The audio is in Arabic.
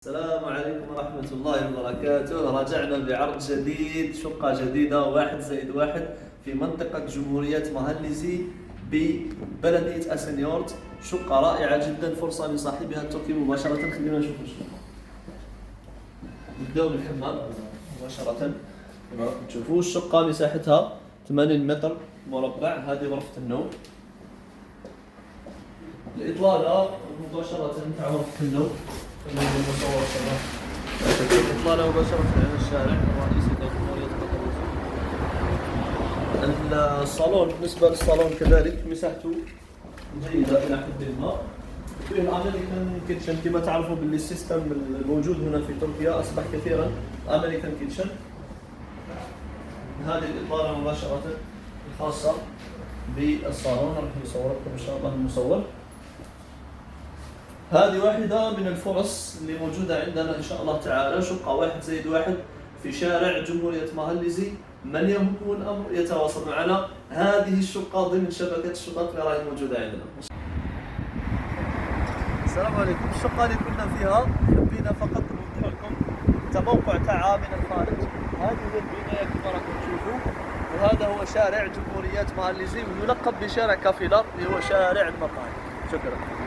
السلام عليكم ورحمة الله وبركاته. رجعنا بعرض جديد، شقة جديدة 1+1 في منطقة جمهورية مهلزي ببلدية أسنيورت. شقة رائعة جدا، فرصة لصاحبها التركي مباشرة. خلينا نشوف الشقة. نبدأ بالحمام مباشرة. كما راكم تشوفوا الشقة مساحتها 80 متر مربع. هذه غرفة النوم. الإطلالة مباشرة تاع غرفة النوم. إطلالة مباشرة على الشارع الرئيسي لجمهورية قطر. الصالون، بالنسبة للصالون كذلك مساحته جيدة إلى حد ما. فيه الأمريكان كيتشن، كما تعرفوا باللي السيستم الموجود هنا في تركيا أصبح كثيرا أمريكان كيتشن. هذه الإطلالة مباشرة الخاصة بالصالون، راح يصور لكم إن شاء الله المصور. هذه واحدة من الفرص اللي موجودة عندنا إن شاء الله تعالى. شقة 1+1 في شارع جمهورية مهلزي. من يهمه الأمر يتواصل معنا. هذه الشقة ضمن شبكة الشقق اللي راهي موجودة عندنا. السلام عليكم. الشقة اللي كنا فيها حبينا فقط نوضح لكم التموقع تاعها من الخارج. هذه هي البناية كما راكم تشوفوا، وهذا هو شارع جمهورية مهلزي، ويلقب بشارع كافيلار اللي هو شارع المطاعم. شكرا.